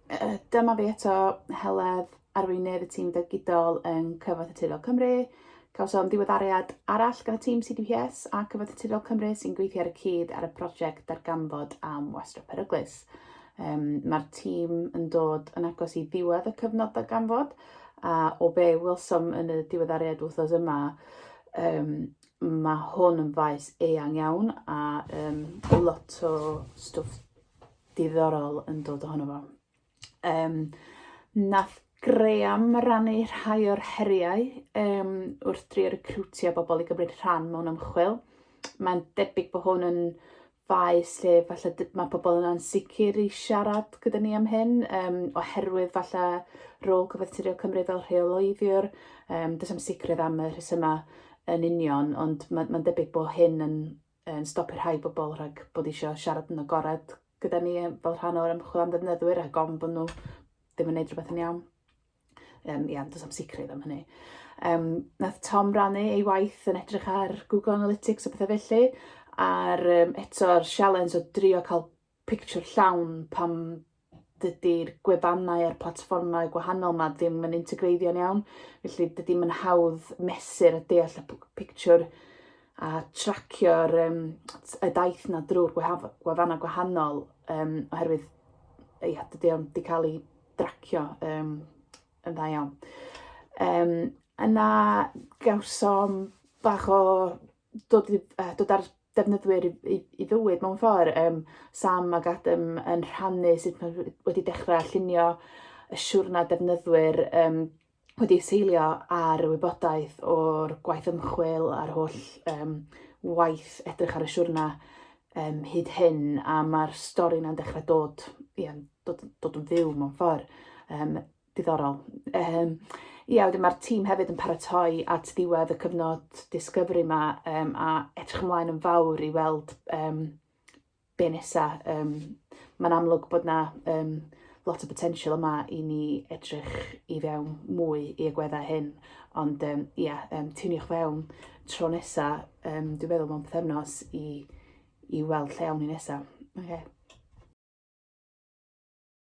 Dyma fi eto Heledd, arweinydd y tîm digidol yn Cyfoeth Naturiol Cymru. Cawsom diweddariad arall gan y tîm CDPS a Cyfoeth Naturiol Cymru sy'n gweithio ar y cyd ar y prosiect darganfod am wastro peryglus. Mae'r tîm yn dod yn agos i ddiwedd y cyfnod darganfod, a o be wylsom yn y diweddariad wythnos yma, mae hwn yn faes eang iawn a lot o stwff diddorol yn dod ohono fo. Nath Graham rannu rhai o'r heriau wrth drio recriwtio bobl i gymryd rhan mewn ymchwil. Mae'n debyg bod hwn yn faes lle falle mae pobl yna'n sicr i siarad gyda ni am hyn, oherwydd falle rôl Cyfoeth Naturiol Cymru fel rheolwyddwr. Does am sicrwydd am y rhesymau yn union, ond mae'n debyg bod hyn yn stopio rhai bobl rhag bod eisiau siarad yn agored gyda ni fel rhan o'r ymchwil am ddefnyddwyr a gofn bod nhw ddim yn neud rhywbeth yn iawn. Does am sicrwydd am hynny. Nath Tom rannu ei waith yn edrych ar Google Analytics a pethau felly, a'r eto'r sialens o drio cael pictiwr llawn pam dydy'r gwefannau a'r platfformau gwahanol yma ddim yn integreiddio'n iawn. Felly dydy mae'n hawdd mesur a deall y pictiwr a tracio'r y daith na drwy'r gwefannau gwahanol, oherwydd dydy o'n di cael ei dracio yn dda iawn. Yna gawsom bach o dod ar defnyddwyr i fywyd mewn ffordd. Sam ac Adam yn rhannu sut wedi dechrau llunio y siwrna defnyddwyr wedi seilio ar y wybodaeth o'r gwaith ymchwil a'r holl waith edrych ar y siwrna hyd hyn, a mae'r stori yna'n dechrau dod yn fyw mewn ffordd diddorol. Wedyn mae'r tîm hefyd yn paratoi at ddiwedd y cyfnod disgyfru yma, a edrych ymlaen yn fawr i weld be nesa. Mae'n amlwg bod na lot o potensial yma i ni edrych i fewn mwy i agweddau hyn, ond tuniwch fewn tro nesa, dwi'n meddwl mewn pythefnos i weld lle awn ni nesa. Okay.